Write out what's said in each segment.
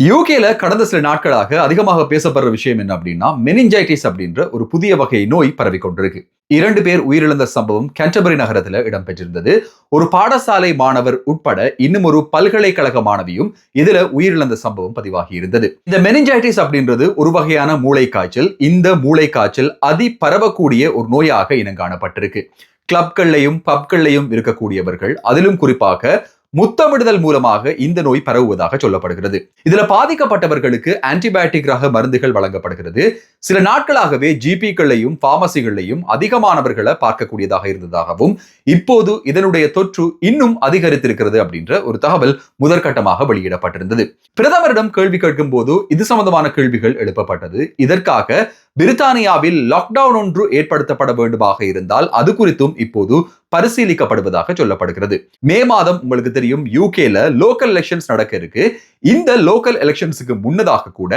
யூகேல கடந்த சில நாட்களாக அதிகமாக பேசப்படுற விஷயம் என்ன அப்படின்னா மெனிஞ்சைட்டிஸ் அப்படின்ற ஒரு புதிய வகை நோய் பரவி கொண்டிருக்கு. 2 பேர் உயிரிழந்த சம்பவம் கேன்டர்பரி நகரத்தில் இடம்பெற்றிருந்தது. ஒரு பாடசாலை மாணவர் உட்பட இன்னும் ஒரு பல்கலைக்கழக மாணவியும் இதுல உயிரிழந்த சம்பவம் பதிவாகி இருந்தது. இந்த மெனிஞ்சைட்டிஸ் அப்படின்றது ஒரு வகையான மூளை காய்ச்சல். இந்த மூளை காய்ச்சல் பரவக்கூடிய ஒரு நோயாக இனம் காணப்பட்டிருக்கு. கிளப்கள்லையும் பப்கள்லையும் இருக்கக்கூடியவர்கள், அதிலும் குறிப்பாக முத்தமிடுதல் மூலமாக இந்த நோய் பரவுவதாக சொல்லப்படுகிறது. இதுல பாதிக்கப்பட்டவர்களுக்கு ஆன்டிபயோட்டிக் ரக மருந்துகள் வழங்கப்படுகிறது. சில நாட்களாகவே ஜிபிக்களையும் பார்மசிகளையும் அதிகமானவர்களை பார்க்கக்கூடியதாக இருந்ததாகவும் இப்போது இதனுடைய தொற்று இன்னும் அதிகரித்திருக்கிறது அப்படின்ற ஒரு தகவல் முதற்கட்டமாக வெளியிடப்பட்டிருந்தது. பிரதமரிடம் கேள்வி கேட்கும் போது இது சம்பந்தமான கேள்விகள் எழுப்பப்பட்டது. இதற்காக பிரித்தானியாவில் லாக்டவுன் ஒன்று ஏற்படுத்தப்பட வேண்டுமாக இருந்தால் அது குறித்தும் இப்போது பரிசீலிக்கப்படுவதாக சொல்லப்படுகிறது. மே மாதம் உங்களுக்கு தெரியும் யூகேல லோக்கல் எலெக்ஷன்ஸ் நடக்க இருக்கு. இந்த லோக்கல் எலெக்ஷன்ஸுக்கு முன்னதாக கூட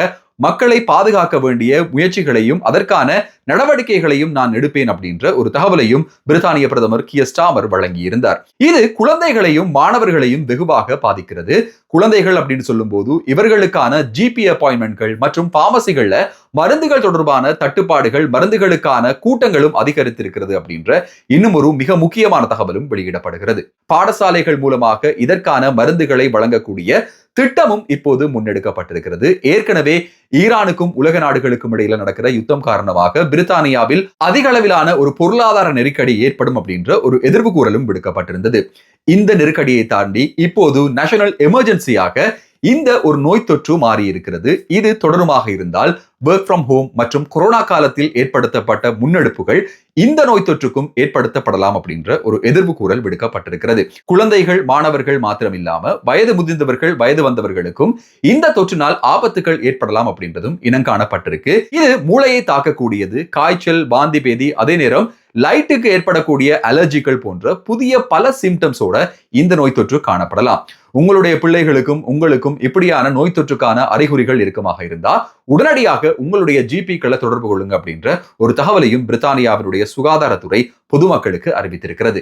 மக்களை பாதுகாக்க வேண்டிய முயற்சிகளையும் அதற்கான நடவடிக்கைகளையும் நான் எடுப்பேன் அப்படின்ற ஒரு தகவலையும் பிரித்தானிய பிரதமர் கியர் ஸ்டார்மர் வழங்கியிருந்தார். இது குழந்தைகளையும் மாணவர்களையும் வெகுவாக பாதிக்கிறது. குழந்தைகள் அப்படின்னு சொல்லும் போது இவர்களுக்கான ஜிபி அப்பாயின்மெண்ட்கள் மற்றும் பார்மசிகள்ல மருந்துகள் தொடர்பான தட்டுப்பாடுகள், மருந்துகளுக்கான கூட்டங்களும் அதிகரித்திருக்கிறது அப்படின்ற இன்னும் ஒரு மிக முக்கியமான தகவலும் வெளியிடப்படுகிறது. பாடசாலைகள் மூலமாக இதற்கான மருந்துகளை வழங்கக்கூடிய திட்டமும் இப்போது முன்னெடுக்கப்பட்டிருக்கிறது. ஏற்கனவே ஈரானுக்கும் உலக நாடுகளுக்கும் இடையில நடக்கிற யுத்தம் காரணமாக பிரித்தானியாவில் அதிக அளவிலான ஒரு பொருளாதார நெருக்கடி ஏற்படும் அப்படின்ற ஒரு எதிர்ப்பு கூறலும் விடுக்கப்பட்டிருந்தது. இந்த நெருக்கடியை தாண்டி இப்போது நேஷனல் எமர்ஜென்சியாக இந்த ஒரு நோய் தொற்று மாறி இருக்கிறது. இது தொடருமாக இருந்தால் ஒர்க் ஃப்ரம் ஹோம் மற்றும் கொரோனா காலத்தில் ஏற்படுத்தப்பட்ட முன்னெடுப்புகள் இந்த நோய் தொற்றுக்கும் ஏற்படுத்தப்படலாம் அப்படின்ற ஒரு எதிர்ப்பு கூறல் விடுக்கப்பட்டிருக்கிறது. குழந்தைகள், மாணவர்கள் மாத்திரம் இல்லாம வயது முதிர்ந்தவர்கள், வயது வந்தவர்களுக்கும் இந்த தொற்றினால் ஆபத்துகள் ஏற்படலாம் அப்படின்றதும் இனம் காணப்பட்டிருக்கு. இது மூளையை தாக்கக்கூடியது. காய்ச்சல், வாந்தி பேதி, அதே நேரம் லைட்டுக்கு ஏற்படக்கூடிய அலர்ஜிகள் போன்ற புதிய பல சிம்டம்ஸோட இந்த நோய் தொற்று காணப்படலாம். உங்களுடைய பிள்ளைகளுக்கும் உங்களுக்கும் இப்படியான நோய் தொற்றுக்கான அறிகுறிகள் இருக்குமாக இருந்தா உடனடியாக உங்களுடைய ஜிபிக்களை தொடர்பு கொள்ளுங்க அப்படின்ற ஒரு தகவலையும் பிரித்தானியாவினுடைய சுகாதாரத்துறை பொதுமக்களுக்கு அறிவித்திருக்கிறது.